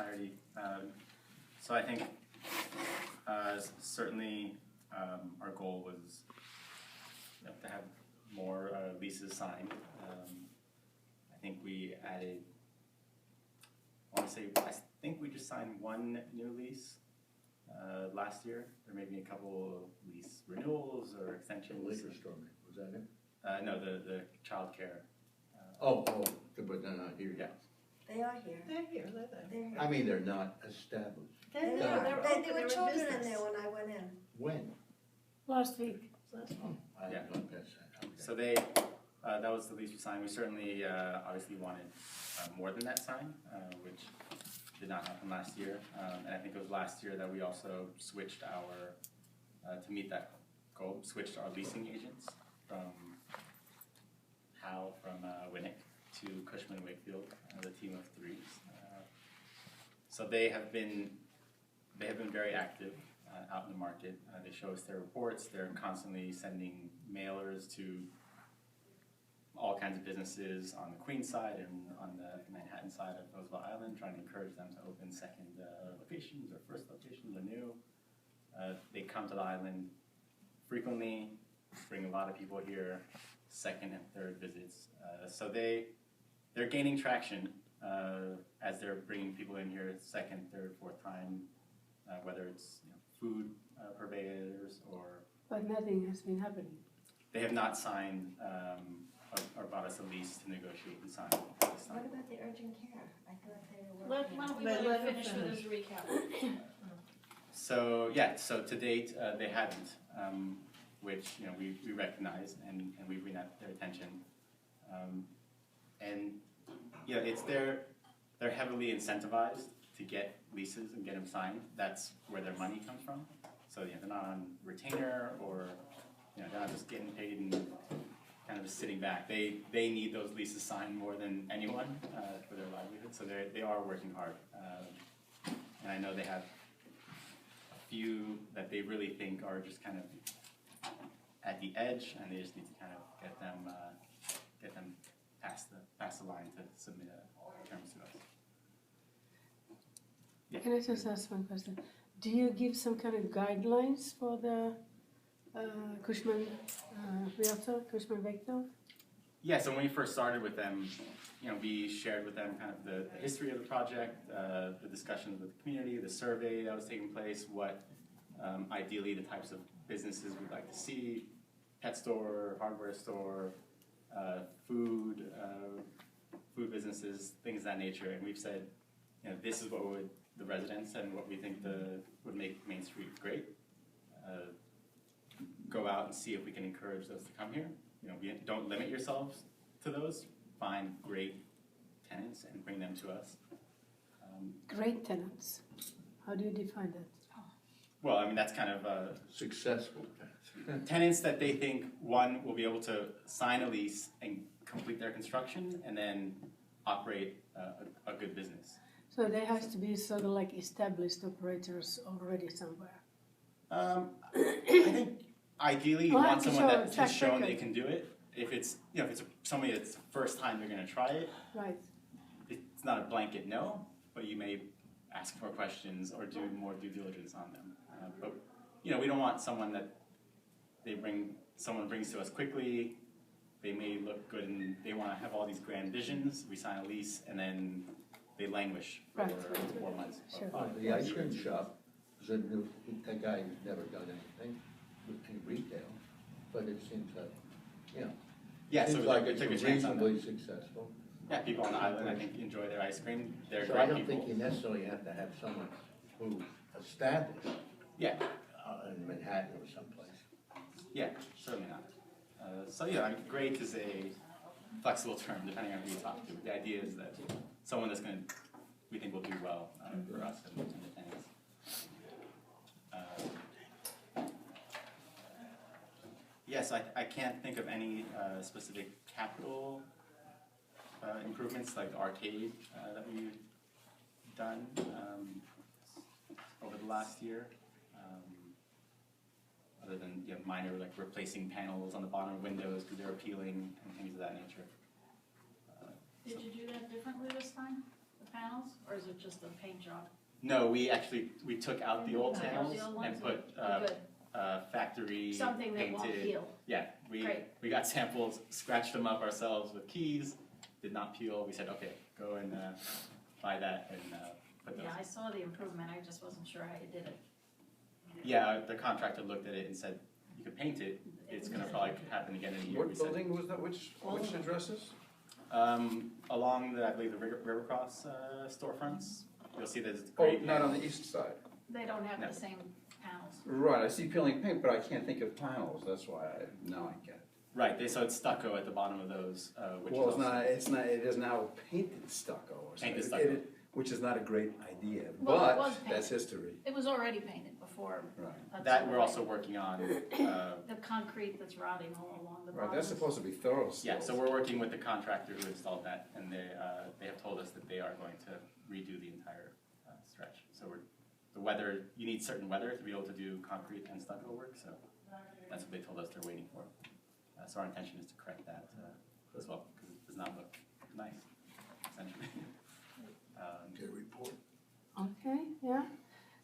entirety. So I think certainly our goal was to have more leases signed. I think we added, I think we just signed one new lease last year. There may be a couple lease renewals or extensions. The liquor store, was that it? No, the child care. But they're not here yet. They are here. They're here, they're there. I mean, they're not established. There were children in there when I went in. When? Last week. I haven't gone past that. Okay. So they, that was the lease we signed. We certainly obviously wanted more than that signed, which did not happen last year. And I think it was last year that we also switched our, to meet that goal, switched our leasing agents from Hal from Winnick to Cushman Wakefield, the team of 3s. So they have been very active out in the market. They show us their reports. They're constantly sending mailers to all kinds of businesses on the Queens side and on the Manhattan side of Roosevelt Island, trying to encourage them to open second locations or first locations or new. They come to the island frequently, bring a lot of people here, second and third visits. So they're gaining traction as they're bringing people in here second, third, fourth time, whether it's food purveyors or... But nothing has been happening. They have not signed or bought us a lease to negotiate and sign. What about the urgent care? I thought they were working. Why don't we let him finish with his recap? So yeah, so to date they haven't, which we recognize and we bring that to their attention, and it's they're heavily incentivized to get leases and get them signed. That's where their money comes from. So they're not on retainer or they're not just getting paid and kind of just sitting back. They need those leases signed more than anyone for their livelihood. So they are working hard, and I know they have a few that they really think are just kind of at the edge, and they just need to kind of get them past the line to submit terms to us. Yeah. Can I just ask one question? Do you give some kind of guidelines for the Cushman Realtor, Cushman Wakefield? Yeah, so when we first started with them, we shared with them kind of the history of the project, the discussions with the community, the survey that was taking place, what ideally the types of businesses we'd like to see, pet store, hardware store, food businesses, things of that nature. And we've said, this is what the residents and what we think would make Main Street great. Go out and see if we can encourage those to come here. Don't limit yourselves to those. Find great tenants and bring them to us. Great tenants. How do you define that? Well, I mean, that's kind of Successful. tenants that they think, one, will be able to sign a lease and complete their construction and then operate a good business. So there has to be sort of like established operators already somewhere. I think ideally you want someone that has shown they can do it. If it's somebody that's the first time they're going to try it, right? It's not a blanket no, but you may ask more questions or do more due diligence on them. But we don't want someone that someone brings to us quickly. They may look good and they want to have all these grand visions. We sign a lease and then they languish for 4 months. Sure. The ice cream shop, that guy who's never done anything in retail, but it seems like, Yeah, so seems like we took a it's chance on reasonably that. successful. Yeah, people on the island, I think, enjoy their ice cream. They're So great I don't people. think you necessarily have to have someone who established Yeah, in Manhattan or someplace. yeah, certainly not. So yeah, I mean, great is a flexible term depending on who you talk to. But the idea is that someone that's we think will do well for us and the tenants. Yes, I can't think of any specific capital improvements like the arcade that we've done over the last year. Other than minor like replacing panels on the bottom of windows because they're appealing and things of that nature. Did you do that differently this time? The panels, or is it just a paint job? No, we took out the old Okay. panels The old ones? and put Good. factory Something that won't painted. peel. Yeah, Great. we got samples, scratched them up ourselves with keys, did not peel. We said, okay, go and buy that and put those. Yeah, I saw the improvement, I just wasn't sure how you did it. Yeah, the contractor looked at it and said, you could paint it, it's gonna probably happen again in a year. We What said, building was that, which addresses? along the, I believe, the River Cross storefronts, you'll see there's Oh, great. not on the east side. They don't have No. the same panels. Right, I see peeling paint, but I can't think of panels, that's why now I get it. Right, so it's stucco at the bottom of those, which Well, is also. it is now painted stucco or something. Painted stucco. Which is not a great idea, Well, it but was painted. that's history. It was already painted before. Right, That we're also working on. The concrete that's rotting all along the right, bottom. that's supposed to be thorough still. Yeah, so we're working with the contractor who installed that, and they have told us that they are going to redo the entire stretch. So the weather, you need certain weather to be able to do concrete and stucco work, so that's what they told us they're waiting for. So our intention is to correct that as well, because it does not look nice, essentially. Get a report. Okay, yeah.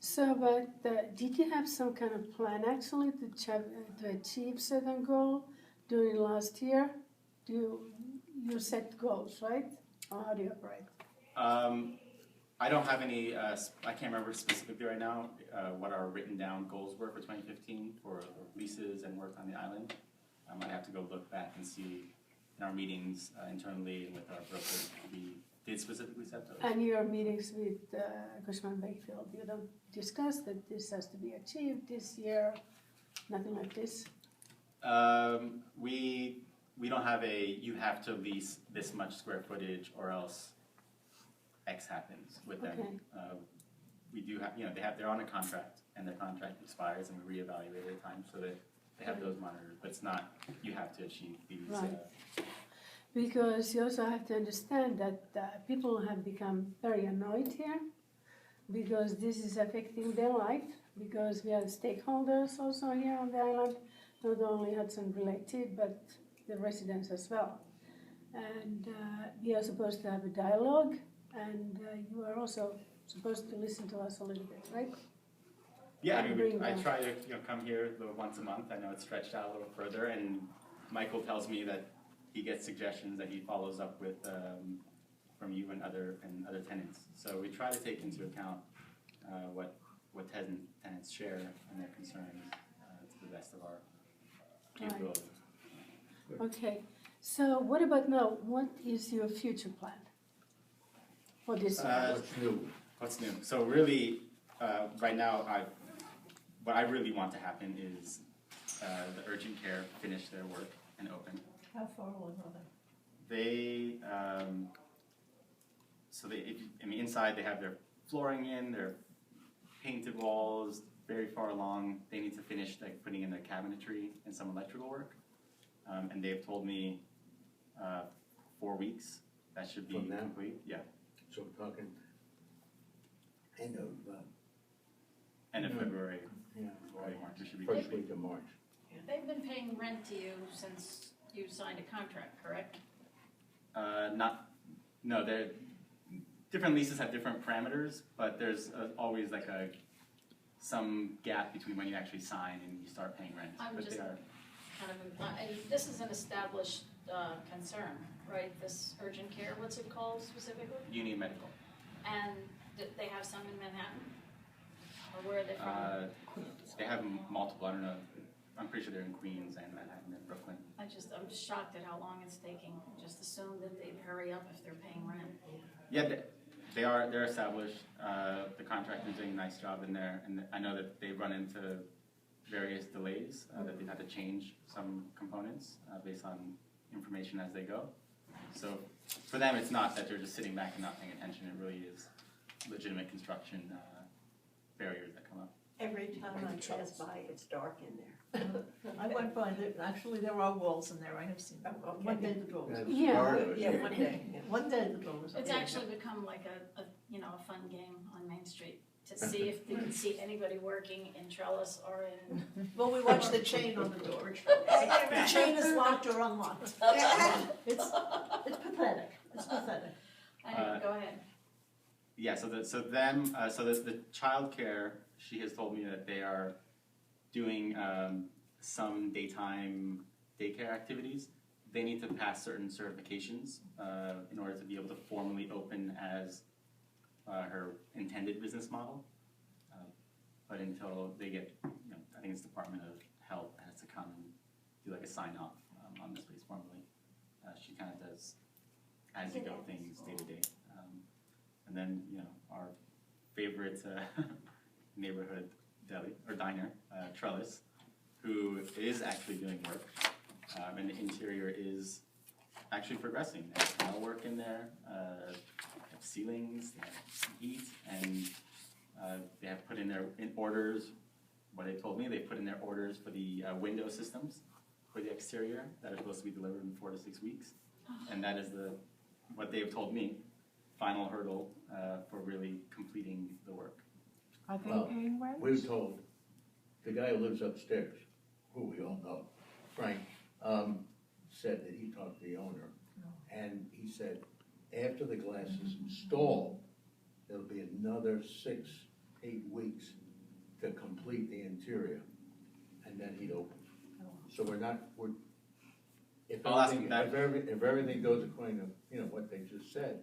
So, but did you have some kind of plan actually to achieve certain goal during last year? You set goals, right? Or how do you operate? I don't have any, I can't remember specifically right now what our written down goals were for 2015 for leases and work on the island. I might have to go look back and see in our meetings internally and with our brokers, we did specifically set those. And your meetings with Cushman Wakefield, you don't discuss that this has to be achieved this year, nothing like this? We don't have you have to lease this much square footage or else X happens with them. Okay. We do have, they're on a contract and their contract expires and we reevaluate at a time so that they have those monitors, but it's not, you have to achieve these. Right. Because you also have to understand that people have become very annoyed here because this is affecting their life, because we are stakeholders also here on the island, not only Hudson Related, but the residents as well. And we are supposed to have a dialogue, and you are also supposed to listen to us a little bit, right? Yeah, I Bring I them. try to come here once a month. I know it's stretched out a little further, and Michael tells me that he gets suggestions that he follows up with from you and other tenants. So we try to take into account what tenants share and their concerns to the best of our capability. Okay, so what about now? What is your future plan for this year? What's new? What's new? So really, right now, what I really want to happen is the urgent care finish their work and open. How far along are they? Inside they have their flooring in, their painted walls, very far along. They need to finish putting in the cabinetry and some electrical work. And they've told me 4 weeks, that should be From now? complete. Yeah, So we're talking end of, end of February, yeah, early March, it should be first complete. week of March. They've been paying rent to you since you signed a contract, correct? No, different leases have different parameters, but there's always some gap between when you actually sign and you start paying rent. I'm But just- they are, Kind of, and this is an established concern, right? This urgent care, what's it called specifically? Union Medical. And they have some in Manhattan? Or where are they from? They have multiple, I don't know, I'm pretty sure they're in Queens and Manhattan and Brooklyn. I'm just shocked at how long it's taking. Just assume that they'd hurry up if they're paying rent. Yeah, they're established. The contractor's doing a nice job in there, and I know that they run into various delays, that they've had to change some components based on information as they go. So for them, it's not that they're just sitting back and not paying attention. It really is legitimate construction barriers that come up. Every time I pass by, it's dark in there. I went by there, actually there are walls in there, I have seen them. Oh, okay. One day the door was open. Yeah. Yeah, one day, yeah. One day the door was open. It's actually become like a fun game on Main Street to see if you can see anybody working in trellis or in. Well, we watched the chain on the door. The chain is locked or unlocked. It's pathetic, it's pathetic. Anyway, go ahead. Yeah, so the childcare, she has told me that they are doing some daytime daycare activities. They need to pass certain certifications in order to be able to formally open as her intended business model. But until they get, I think it's Department of Health has to come and do like a sign off on the space formally. She kind of does as you go things day to day. And then, our favorite neighborhood deli or diner, Trellis, who is actually doing work, and the interior is actually progressing. There's tile work in there, they have ceilings, they have heat, and they have put in their orders. What they told me, they put in their orders for the window systems for the exterior that are supposed to be delivered in 4 to 6 weeks, and that is what they've told me. Final hurdle for really completing the work. Are they Well, paying rent? We're told, the guy who lives upstairs, who we all know, Frank, said that he talked to the owner, and he said, after the glass is installed, it'll be another 6-8 weeks to complete the interior, and then he'd open. So if I'll ask him that. if everything goes according to, what they just said,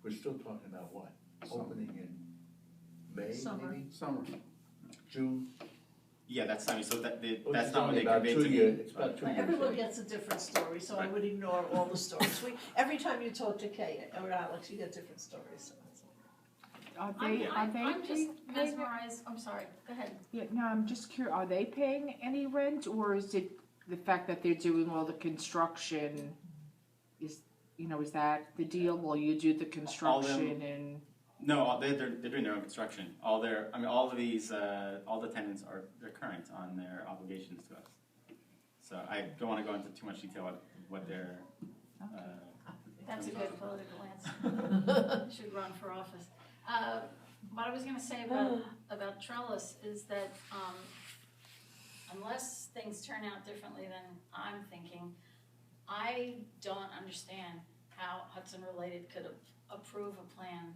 we're still talking about what? Opening in May, Summer. maybe? Summer. June? Yeah, that's not me. So that's It's not what only they about conveyed 2 to me. years. It's about 2 years. Everyone gets a different story, so I would ignore all the stories. Every time you talk to Kay or Alex, you get different stories. So that's all. Are they I'm just paying? mesmerized, I'm sorry, go ahead. Yeah, no, I'm just curious, are they paying any rent, or is it the fact that they're doing all the construction, is that the deal? Will you do the construction and? No, they're doing their own construction. All of these, all the tenants they're current on their obligations to us. So I don't want to go into too much detail on what they're. That's a good political answer. Should run for office. What I was going to say about Trellis is that unless things turn out differently than I'm thinking, I don't understand how Hudson Related could approve a plan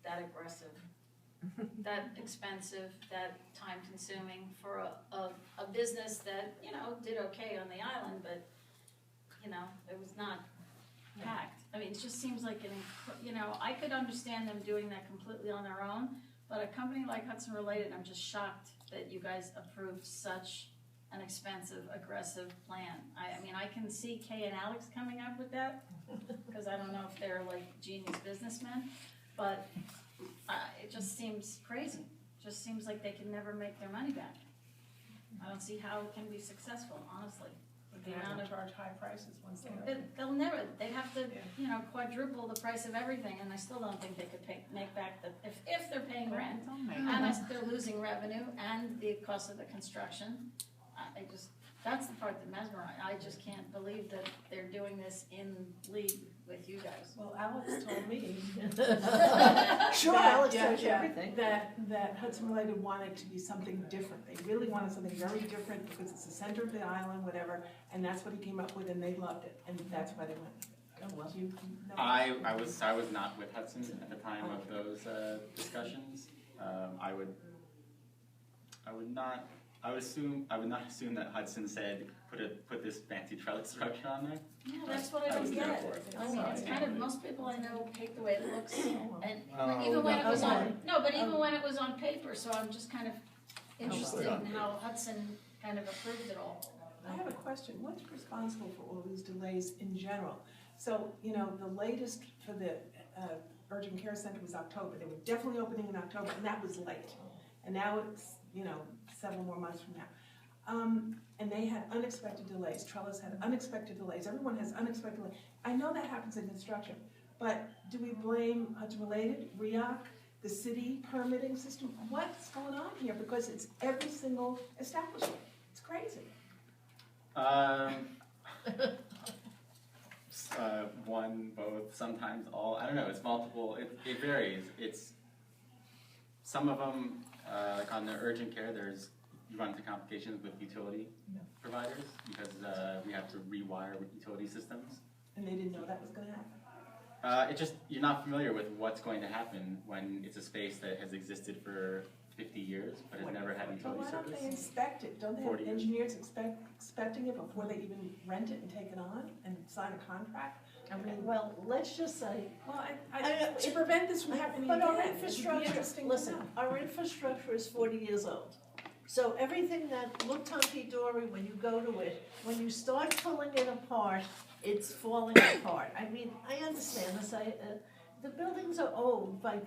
that aggressive, that expensive, that time-consuming for a business that, did okay on the island, but, it was not packed. I mean, it just seems like I could understand them doing that completely on their own, but a company like Hudson Related, I'm just shocked that you guys approved such an expensive, aggressive plan. I mean, I can see Kay and Alex coming up with that, because I don't know if they're like genius businessmen, but it just seems crazy. It just seems like they can never make their money back. I don't see how it can be successful, honestly. They have to charge high prices once they They'll never, they'd have to, quadruple the price of everything, and I still don't think they could make back if they're paying rent, and if they're losing revenue, and the cost of the construction. That's the part that mesmerizes. I just can't believe that they're doing this in league with you guys. Well, Alex told me. Sure, that- Alex tells you yeah, everything. That Hudson Related wanted to be something different. They really wanted something very different because it's the center of the island, whatever, and that's what he came up with, and they loved it, and that's why they went with it. Oh, well. You know. I was not with Hudson at the time of those discussions. I would not assume that Hudson said put this fancy trellis structure on there. Yeah, that's what I I don't was there get. for it. I mean, it's kind of, most people I know hate the way it looks, and Oh, even when it was not on, no, but even when it was on paper, so I'm just kind of interested sorry. in how Hudson kind of approved it all. I have a question. What's responsible for all these delays in general? So, the latest for the urgent care center was October. They were definitely opening in October, and that was late. And now it's, several more months from now. And they had unexpected delays. Trellis had unexpected delays. Everyone has unexpected delays. I know that happens in construction, but do we blame Hudson Related, REAC, the city permitting system? What's going on here? Because it's every single establishment. It's crazy. One, both, sometimes all. I don't know. It's multiple. It varies. It's some of them, like on the urgent care, you run into complications with utility providers because we have to rewire with utility systems. And they didn't know that was going to happen. It just, you're not familiar with what's going to happen when it's a space that has existed for 50 years, but has never had But utility why don't they service. inspect it? Don't they 40 have years. engineers inspecting it before they even rent it and take it on and sign a contract? I mean, Well, let's just say, well, I- to prevent this from happening but again, our it'd be infrastructure, interesting to listen, know. our infrastructure is 40 years old. So everything that looked hunky-dory, when you go to it, when you start pulling it apart, it's falling apart. I mean, I understand this, the buildings are old by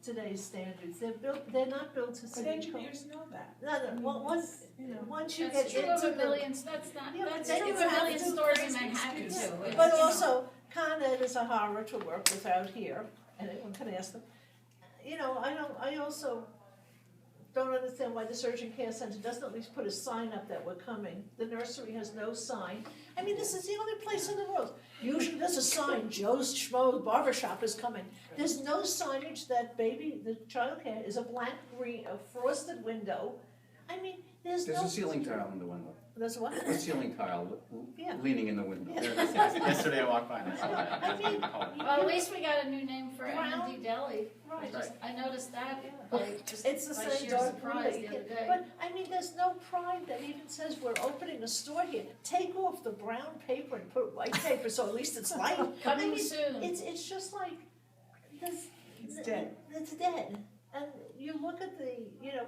today's standards. They're not built to But city code. engineers know that. No, well, once, You know. once you That's get true of into a the. million, that's not, Yeah, but that's they true of don't a have million to stores in crazy Manhattan too. excuse. It's, But you know. also, Con Ed is a horror to work with out here, and anyone can ask them. You know, I also don't understand why this urgent care center doesn't at least put a sign up that we're coming. The nursery has no sign. I mean, this is the only place in the world. Usually there's a sign, Joe's Schmo's Barber Shop is coming. There's no signage that the childcare is a blank green, a frosted window. I mean, there's no. There's a ceiling tile in the window. There's what? A ceiling tile Yeah. leaning in the window. Yeah. Yesterday I walked by and I saw that. I mean, Well, at least we got a new name for Brown. M&D Deli. Right. I noticed that, Yeah. like, just It's the by same sheer dark surprise blue the that you other get- day. But, I mean, there's no pride that even says we're opening a store here. Take off the brown paper and put white paper, so at least it's light. I Coming mean, soon. it's just like, this. It's dead. It's dead. And you look at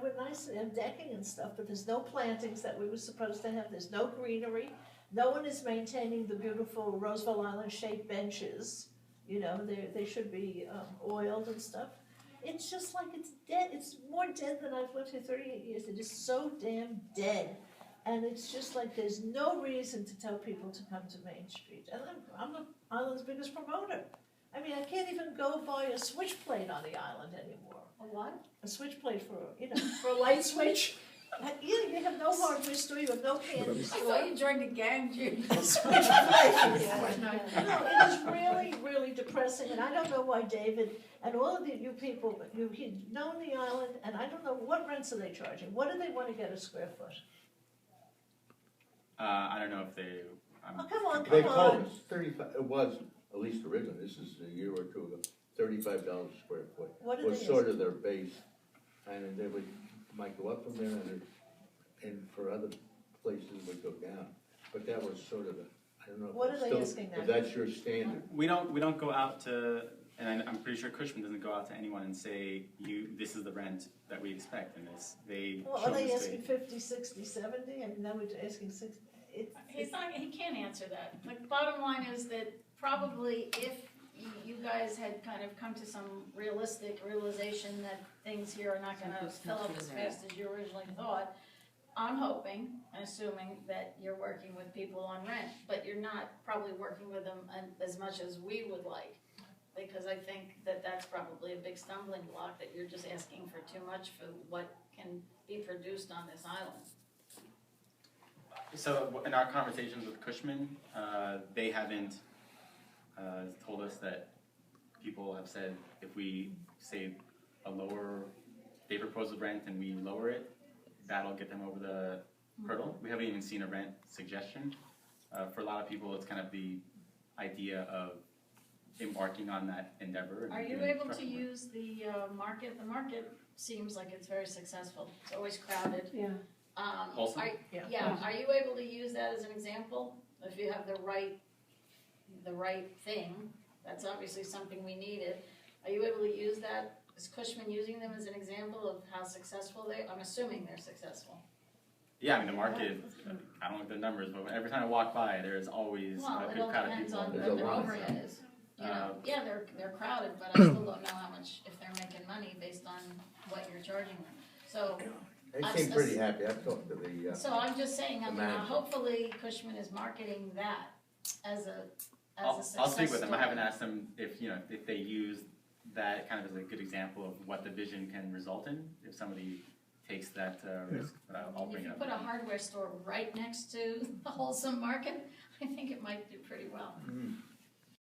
we're nice to have decking and stuff, but there's no plantings that we were supposed to have. There's no greenery. No one is maintaining the beautiful Roosevelt Island shaped benches. You know, they should be oiled and stuff. It's just like it's dead. It's more dead than I've lived here 38 years. It is so damn dead. And it's just like there's no reason to tell people to come to Main Street. And I'm the island's biggest promoter. I mean, I can't even go buy a switch plate on the island anymore. A what? A switch plate for a light switch. You have no hardware store, you have no candy I store. thought you joined a gang, Judy. Switch plate. No, it is really, really depressing, and I don't know why David and all of you people, you've known the island, and I don't know, what rents are they charging? What do they want to get a square foot? I don't know if they, Oh, come on, They come told on. us 35, it was, at least originally, this is a year or two ago, $35 a square foot. What do Was they sort ask? of their base, and they might go up from there, and for other places would go down. But that was sort of I don't know. if What it's are they still- asking now? If that's your standard. we don't go out to, and I'm pretty sure Cushman doesn't go out to anyone and say, this is the rent that we expect in this. They Well, show are they the asking space. 50, 60, 70? I mean, now we're asking 60. He can't answer that. The bottom line is that probably if you guys had kind of come to some realistic realization that things here are not gonna fill up as fast as you originally thought, I'm hoping and assuming that you're working with people on rent, but you're not probably working with them as much as we would like. Because I think that that's probably a big stumbling block, that you're just asking for too much for what can be produced on this island. So in our conversations with Cushman, they haven't told us that people have said if we say they propose a rent and we lower it, that'll get them over the hurdle. We haven't even seen a rent suggestion. For a lot of people, it's kind of the idea of embarking on that endeavor. And Are you doing able to construction work. use the market? The market seems like it's very successful. It's always crowded. Yeah. Folsom? Yeah, are you able to use that as an example? If you have the right thing, that's obviously something we needed. Are you able to use that? Is Cushman using them as an example of how successful I'm assuming they're successful. Yeah, I mean, the market, I don't know the numbers, but every time I walk by, there's always Well, a it big all crowd of depends people. on There's what a their lot. overhead is. You know, Uh, yeah, they're crowded, but I still don't know how much, if they're making money based on what you're charging them. So, They seem pretty happy. I've talked to the, so I'm just saying, I The mean, manager. hopefully Cushman is marketing that as a success I'll speak with them. I story. haven't asked them if they use that kind of as a good example of what the vision can result in, if somebody takes that risk, but I'll If bring you it up. put a hardware store right next to the wholesome market, I think it might do pretty well.